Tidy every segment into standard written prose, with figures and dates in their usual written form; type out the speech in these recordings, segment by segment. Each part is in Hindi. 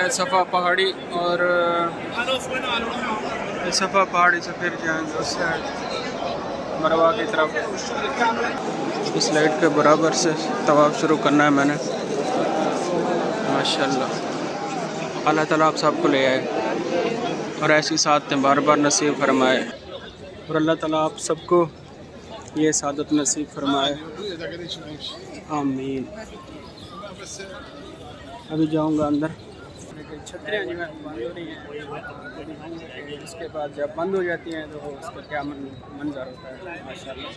है सफ़ा पहाड़ी और सफ़ा पहाड़ी से फिर जाएंगे उस साइड मरवा की तरफ। इस लाइट के बराबर से तवाफ़ शुरू करना है मैंने। माशाल्लाह अल्लाह ताला आप सबको ले आए और ऐसी सादतें बार बार नसीब फरमाए और अल्लाह ताला आप सबको ये सादत नसीब फरमाए, आमीन। अभी जाऊंगा अंदर, छतरियाँ जो है बंद हो रही हैं, उसके बाद जब बंद हो जाती हैं तो उसका क्या मंजर होता है माशाल्लाह।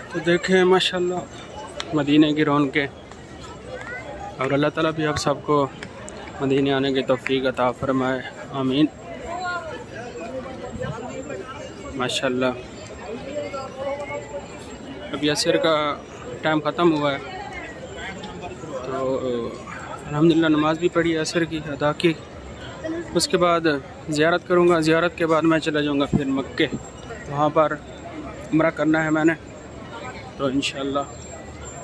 तो देखें माशाल्लाह मदीने की रौनकें और अल्लाह ताला भी आप सबको मदीने आने की तौफीक अता फरमाए, आमीन। माशाल्लाह अभी असर का टाइम ख़त्म हुआ है तो अल्हम्दुलिल्लाह नमाज भी पढ़ी असर की अदा की। उसके बाद ज़ियारत करूँगा, ज़ियारत के बाद मैं चला जाऊँगा फिर मक्के, वहाँ पर उम्रा करना है मैंने, तो इंशाअल्लाह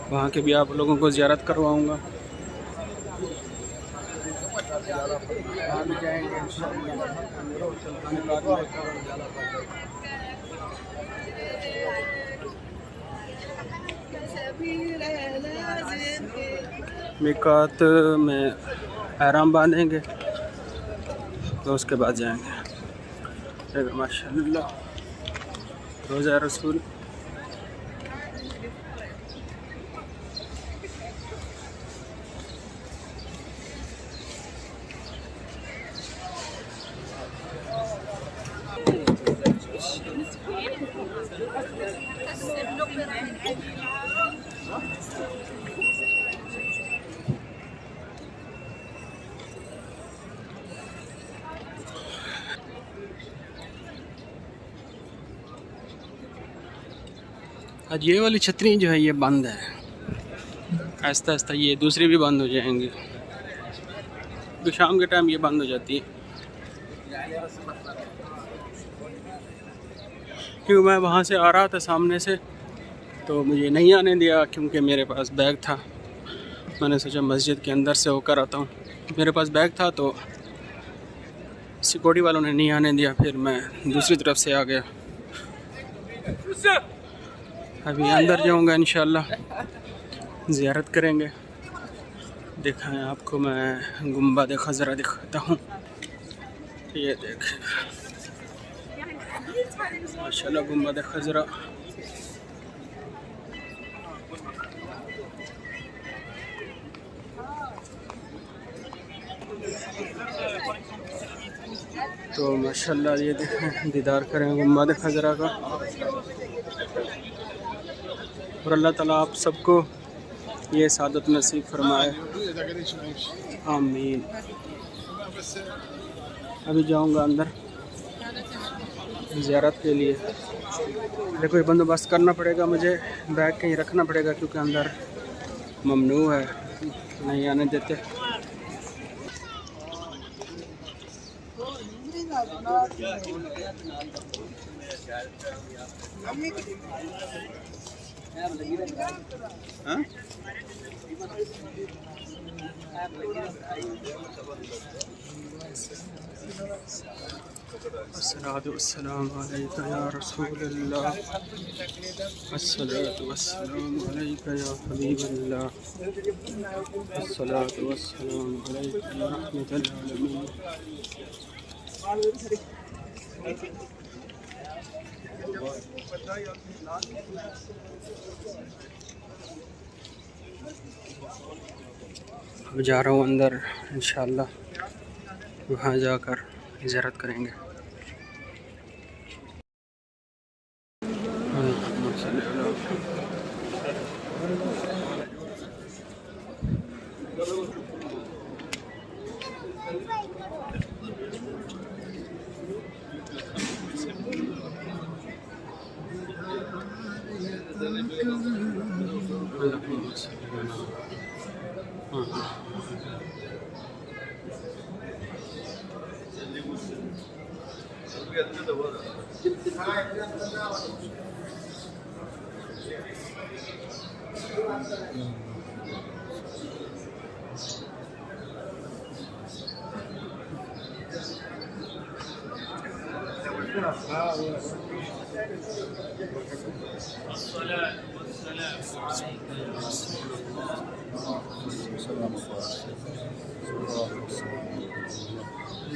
वहाँ के भी आप लोगों को ज़ियारत करवाऊँगा। वहाँ भी जाएंगे मिकात में एहराम बांधेंगे तो उसके बाद जाएंगे। माशाअल्लाह रोज़ा रसूल आज ये वाली छतरी जो है ये बंद है, आहिस्ता आहिस्ता ये दूसरी भी बंद हो जाएंगी, तो शाम के टाइम ये बंद हो जाती है। क्योंकि मैं वहाँ से आ रहा था सामने से तो मुझे नहीं आने दिया क्योंकि मेरे पास बैग था। मैंने सोचा मस्जिद के अंदर से होकर आता हूँ, मेरे पास बैग था तो सिक्योरिटी वालों ने नहीं आने दिया, फिर मैं दूसरी तरफ से आ गया। अभी अंदर जाऊंगा इंशाल्लाह, ज़ियारत करेंगे। दिखाएं आपको मैं गुंबद खज़रा दिखाता हूँ, ये देखें माशाल्लाह गुंबद खज़रा। तो माशाल्लाह ये देखें, दीदार करें गुंबद खज़रा का और अल्लाह ताला आप सबको ये सादत नसीब फरमाए, आमीन। अभी जाऊंगा अंदर ज़ियारत के लिए, कोई बंदोबस्त करना पड़ेगा मुझे, बैग कहीं रखना पड़ेगा क्योंकि अंदर ममनू है, नहीं आने देते। अस्सलातु वस्सलामु अलैका या रसूलल्लाह, अस्सलातु वस्सलामु अलैका या हबीबल्लाह, अस्सलातु वस्सलामु अलैका या रहमतल आलमीन। अब जा रहा हूँ अंदर इंशाअल्लाह, वहाँ जाकर ज़ियारत करेंगे।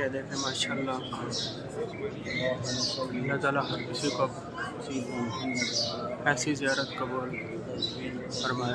ये देखें माशाल्लाह अल्लाह ताला हर किसी को ऐसी ज़ियारत कबूल फरमाए।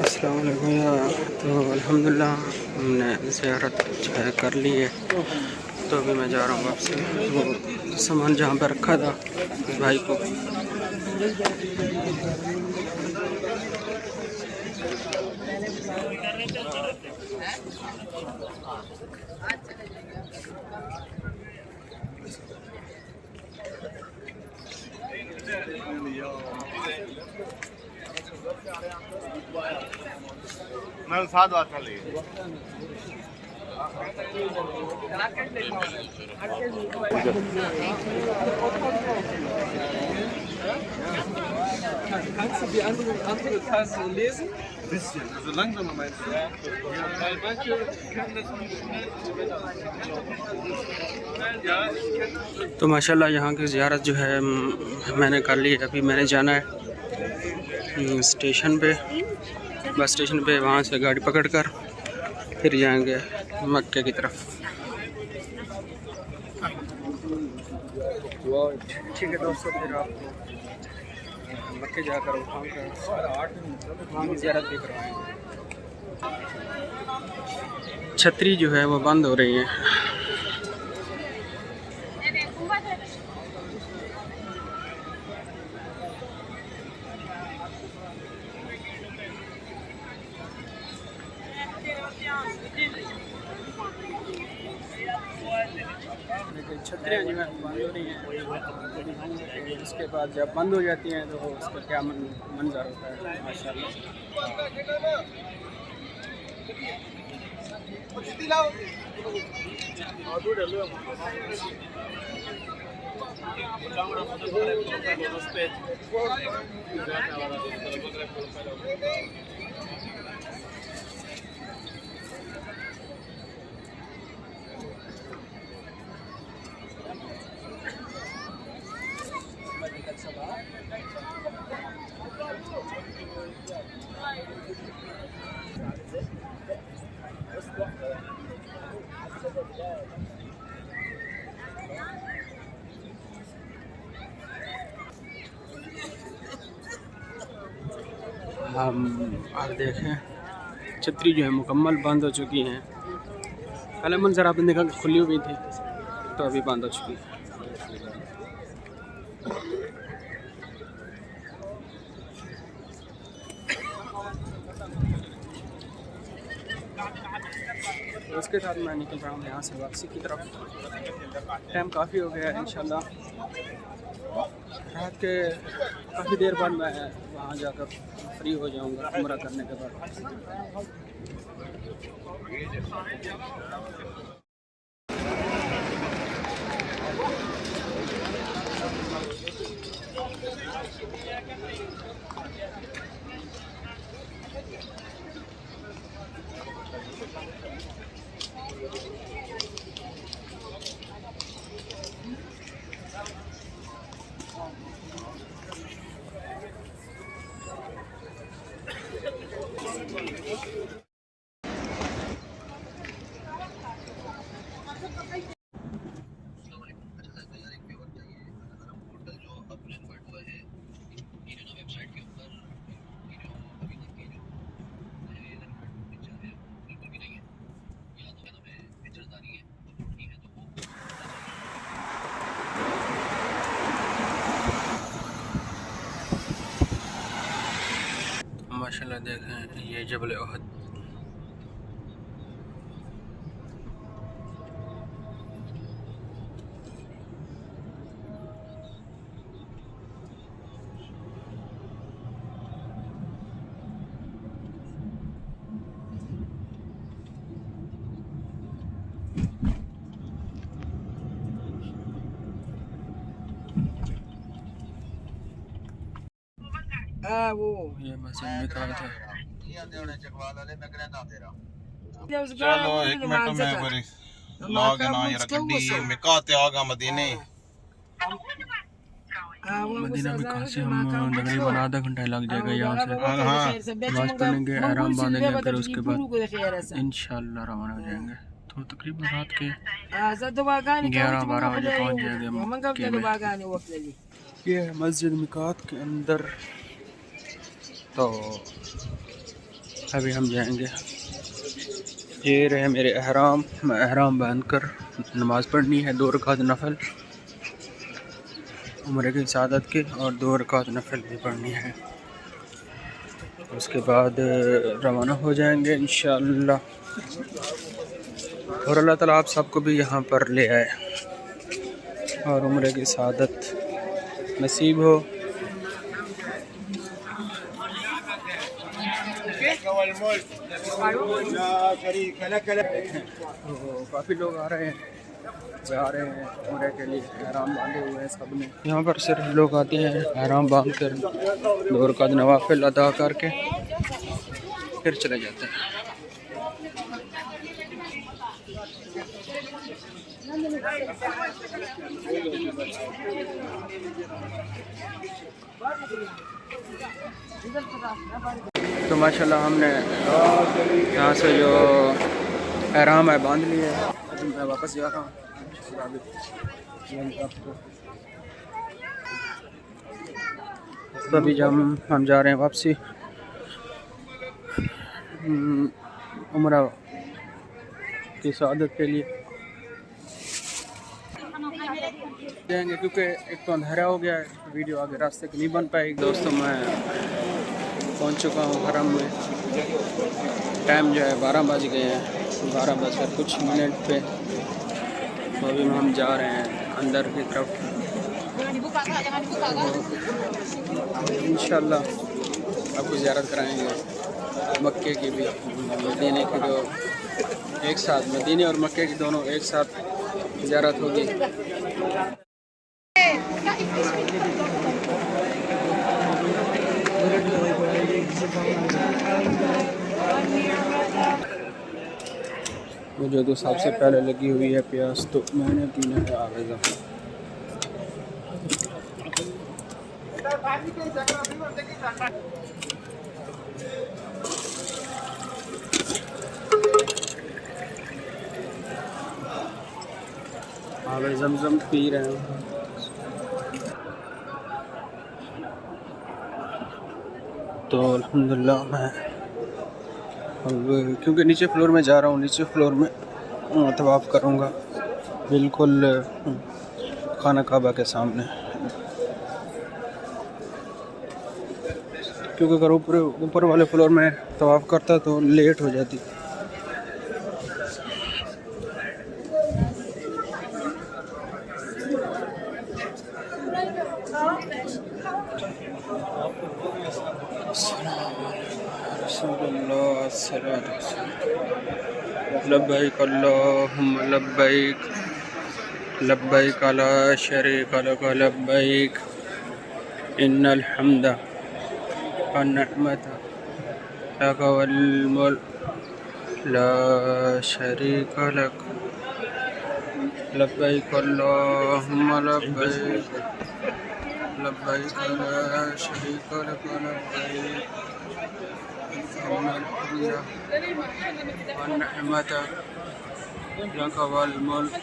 अस्सलाम वालेकुम यार। तो अल्हम्दुलिल्लाह हमने ज़ियारत जो है कर ली है। तो अभी मैं जा रहा हूँ वापसी। वो सामान जहाँ पर रखा था उस भाई को मैं साथ बात कर ली Kannst du die andere Tasse lesen? bisschen, also langsamer meinst du? Weil manche können das nicht schnell. Ja, ich kenne das. तो माशाल्लाह यहाँ की ज़ियारत जो है मैंने कर ली। अभी मैंने जाना है स्टेशन पे, बस स्टेशन पे। वहाँ से गाड़ी पकड़कर फिर जाएंगे मक्के की तरफ। ठीक है दोस्तों, फिर आपको मक्के जाकर वहाँ ज़ियारत भी करवाएंगे। छतरी जो है वो बंद हो रही है। छतरियाँ जो है बंद हो रही हैं। उसके बाद जब बंद हो जाती हैं तो उसका क्या मंजर होता है माशाल्लाह। हम आप देखें छतरी जो है मुकम्मल बंद हो चुकी हैं। पहले मंजर आपने देखा खुली हुई थी, तो अभी बंद हो चुकी है। उसके साथ मैं निकल रहा हूँ यहाँ से वापसी की तरफ। टाइम काफ़ी हो गया है। इंशाल्लाह रात के काफ़ी देर बाद मैं वहाँ जाकर फ्री हो जाऊँगा उम्रा करने के बाद। माशाल्लाह देखें ये जबल उहद। वो ये मस्जिद मिकात है। चलो एक मिनट में बड़ी लॉग ना यार गड्डी मिकाते आगा मदीने मदीना में कहाँ से हम तकरीबन आधा घंटा लग जाएगा यहाँ से। नमाज पढ़ेंगे, आराम बांधेंगे, फिर उसके बाद इंशाल्लाह रवाना हो जाएंगे। तो तकरीबन रात के 11-12 बजे पहुँच जाएंगे मक्के में। ये है मस्जिद मिकात के अंदर। तो अभी हम जाएंगे। ये रहे मेरे अहराम। मैं अहराम बांध कर नमाज़ पढ़नी है, 2 रकात नफल उम्र की सादत के, और 2 रकात नफल भी पढ़नी है। उसके बाद रवाना हो जाएंगे इंशाअल्लाह। और अल्लाह ताला आप सबको भी यहाँ पर ले आए और उम्र की सादत नसीब हो। काफ़ी लोग आ रहे हैं, जा रहे हैं उम्रे के लिए, आराम बांधे हुए हैं सब ने। यहाँ पर सिर्फ लोग आते हैं आराम बांध कर 2 रकात नवाफिल अदा करके फिर चले जाते हैं। तो माशाल्लाह हमने यहाँ से जो एहराम है बांध लिए है। अभी मैं वापस जा रहा हूँ। तो अभी जब हम जा रहे हैं वापसी उम्रा की सआदत के लिए जाएंगे, क्योंकि एक तो अंधेरा हो गया है, वीडियो आगे रास्ते की नहीं बन पाएगी। दोस्तों मैं पहुंच चुका हूं हरम में। टाइम जो है 12 बज गए हैं, 12 बजकर कुछ मिनट पे। तो अभी हम जा रहे हैं अंदर की तरफ। इंशाल्लाह आपको ज़ियारत कराएंगे मक्के की भी, मदीने की, जो एक साथ मदीने और मक्के की दोनों एक साथ ज़ियारत होगी। मुझे तो सबसे पहले लगी हुई है प्यास, तो मैंने पीना है आवेज़ा। आवे ज़मज़म पी रहे हैं। तो अल्हम्दुलिल्लाह मैं अब क्योंकि नीचे फ्लोर में जा रहा हूँ, नीचे फ्लोर में तवाफ़ करूँगा बिल्कुल खाना काबा के सामने, क्योंकि अगर ऊपर वाले फ्लोर में तवाफ़ करता तो लेट हो जाती। लब्बैक अल्लाहुम्मा लब्बैक लब्बैक ला शरीक लक लब्बैक इन्नल हम्दा वन निअमता लक वल मुल्क ला शरीक लक लब्बैक अल्लाहुम्मा लब्बैक लब्बैक ला शरीक लक लब्बैक वन्निअमता लक वल मुल्क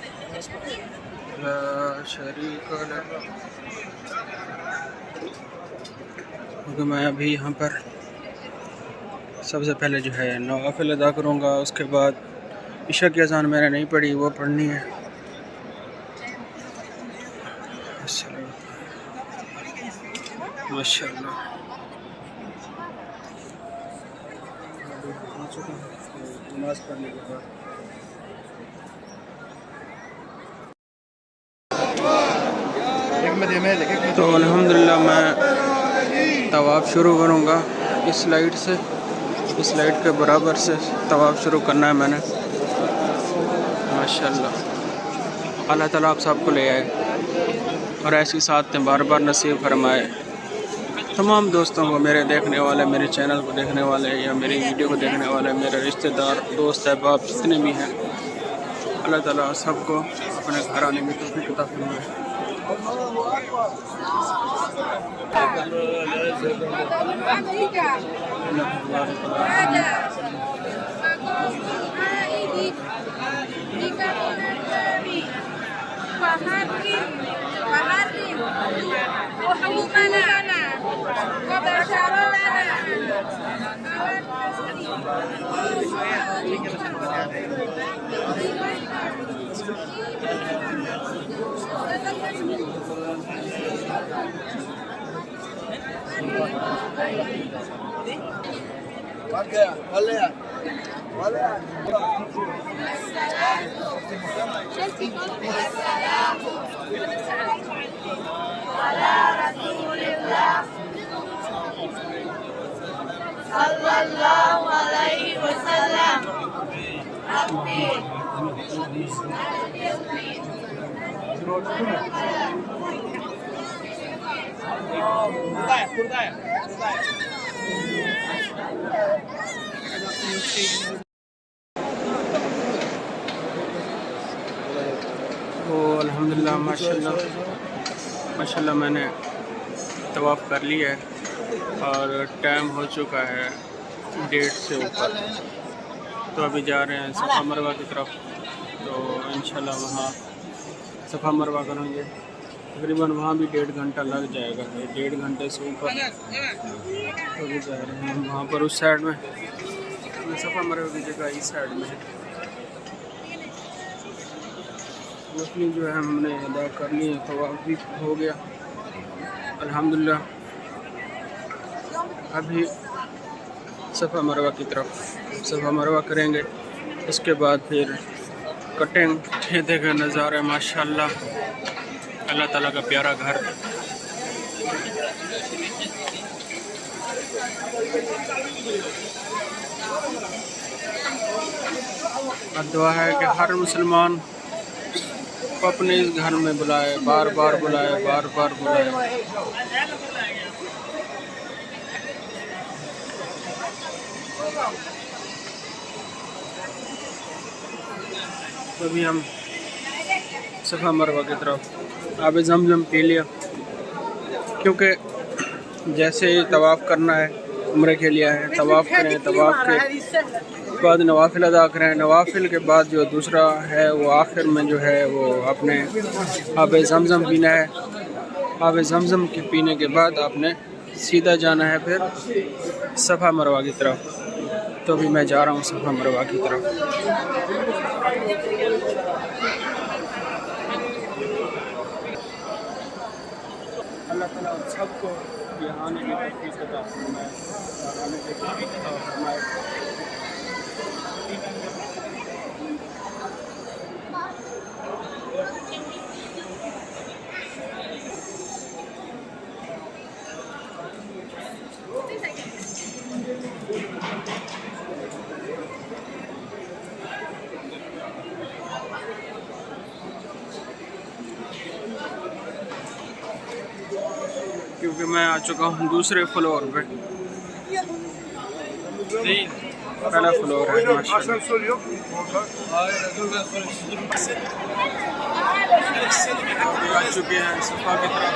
ला शरीक लक। क्योंकि मैं अभी यहाँ पर सबसे पहले जो है नवाफिल अदा करूँगा, उसके बाद इशा की अज़ान मैंने नहीं पढ़ी, वो पढ़नी है। माशाअल्लाह चुका हूँ तो नमाज़ पढ़ने के बाद तो अल्हम्दुलिल्लाह मैं तवाफ़ शुरू करूँगा इस लाइट से। इस लाइट के बराबर से तवाफ़ शुरू करना है मैंने। माशाअल्लाह अल्लाह ताला आप सबको ले आए और ऐसी साथें बार बार नसीब फरमाए। तमाम दोस्तों को, मेरे देखने वाले, मेरे चैनल को देखने वाले या मेरी वीडियो को देखने वाले, मेरे रिश्तेदार, दोस्त अहबाब जितने भी हैं, अल्लाह ताला सबको अपने घर आने की तौफीक अता फरमाए। सल्लल्लाहु अलैहि वसल्लम। तो अल्हम्दुलिल्लाह माशाल्लाह मैंने तवाफ़ कर लिया है और टाइम हो चुका है 1:30 से ऊपर। तो अभी जा रहे हैं सफ़ा मरवा की तरफ। तो इंशाल्लाह वहाँ सफ़ा मरवा करेंगे। तकरीबन वहाँ भी 1.5 घंटा लग जाएगा, 1.5 घंटे से ऊपर। तो अभी जा रहे हैं वहाँ पर उस साइड में, सफ़ा मरवा की जगह इस साइड में है। मुस्लिम जो है हमने अदा कर लिए, तवाफ़ भी हो गया अल्हम्दुलिल्लाह। अभी सफ़ा मरवा की तरफ सफ़ा मरवा करेंगे, उसके बाद फिर कटेंगे। ये देखें नज़ारा माशाल्लाह, अल्लाह ताला का प्यारा घर। और दुआ है कि हर मुसलमान को अपने इस घर में बुलाए, बार बार बुलाए, बार बार बुलाए। तो अभी हम सफ़ा मरवा की तरफ आब ज़मज़म पी लिया, क्योंकि जैसे ही तवाफ़ करना है, उम्रे के लिए है, तवाफ़ करें, तवाफ़ के बाद नवाफिल अदा करें, नवाफिल के बाद जो दूसरा है वो आखिर में जो है वो अपने आब ज़मज़म पीना है। आब ज़मज़म के पीने के बाद आपने सीधा जाना है फिर सफ़ा मरवा की तरफ। तो अभी मैं जा रहा हूँ सफ़ा मरवा की तरफ। अल्लाह ताला सबको यहाँ आने की तौफीक अता फरमाए और आने की तौफीक अता फरमाए। क्योंकि मैं आ चुका हूँ दूसरे फ्लोर पे, पहला फ्लोर है माशाल्लाह। आ चुके हैं सफ़ा की तरफ।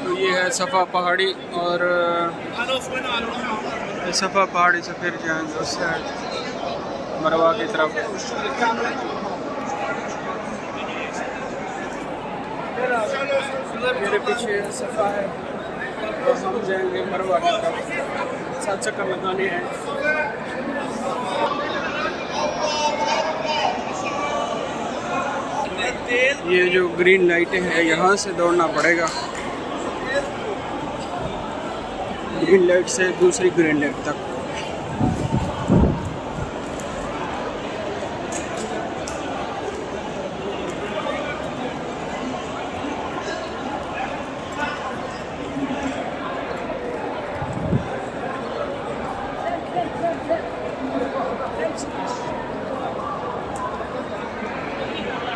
तो ये है सफ़ा पहाड़ी और सफ़ा पहाड़ी से फिर जाएंगे उस साइड। मरवा की तरफ। मेरे पीछे सफ़ा है तो हम जाएंगे मरवा की तरफ, 7 चक्कर लगाने हैं। ये जो ग्रीन लाइटें हैं यहाँ से दौड़ना पड़ेगा, ग्रीन लाइट से दूसरी ग्रीन लाइट तक।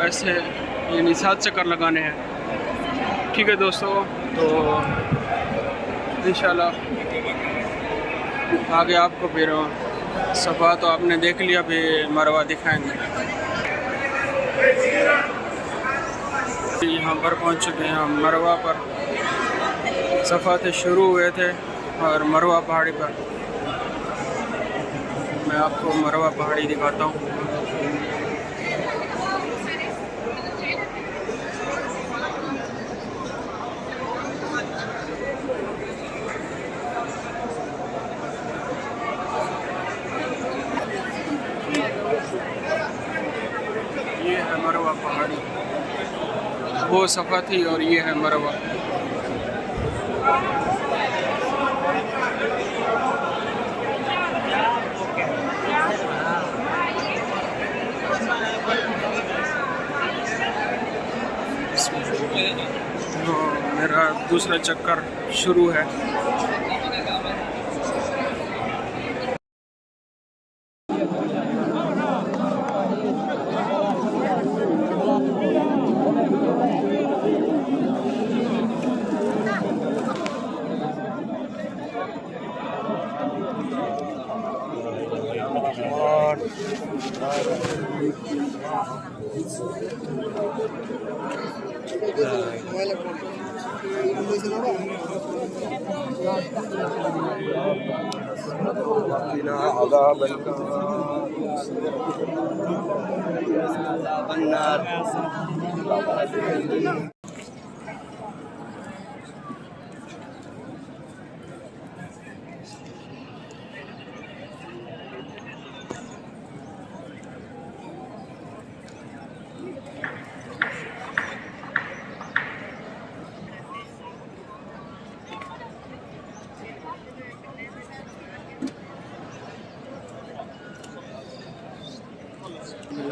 ऐसे यानी 7 चक्कर लगाने हैं। ठीक है दोस्तों, तो इंशाल्लाह आगे आपको फिर सफ़ा तो आपने देख लिया, फिर मरवा दिखाएंगे। यहाँ पर पहुँच चुके हैं हम मरवा पर। सफ़ा से शुरू हुए थे और मरवा पहाड़ी पर मैं आपको मरवा पहाड़ी दिखाता हूँ। ये है मरवा पहाड़ी, वो सफ़ा थी और ये है मरवा। तो मेरा दूसरा चक्कर शुरू है।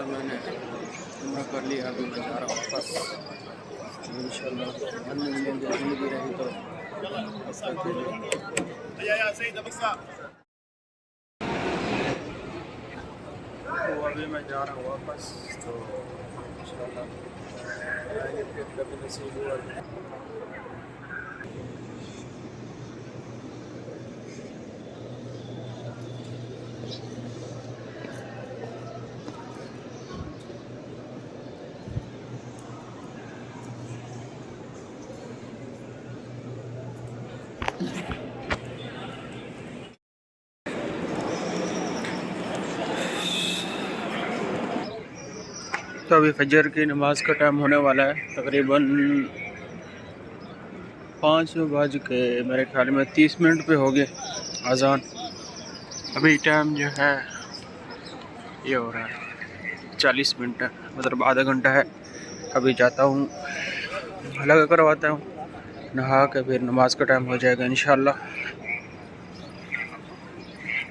मैंने उम्र कर लिया, अभी मैं जा रहा हूँ वापस। इंशाल्लाह ज़िंदगी रही तो अभी मैं जा रहा हूँ वापस, तो इंशाल्लाह फिर कभी नसीब हुआ। तो अभी फजर की नमाज़ का टाइम होने वाला है, तकरीबन 5 बज के मेरे ख्याल में 30 मिनट पे हो गए अज़ान। अभी टाइम जो है ये हो रहा है 40 मिनट है, मतलब आधा घंटा है। अभी जाता हूँ, लगा करवाता हूँ, नहा के फिर नमाज का टाइम हो जाएगा इंशाल्लाह।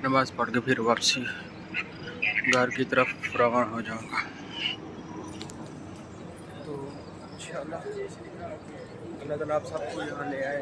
नमाज पढ़ के फिर वापसी घर की तरफ रवाना हो जाऊँगा। तो इंशाल्लाह अल्लाह ताला आप सबको यहाँ ले आए।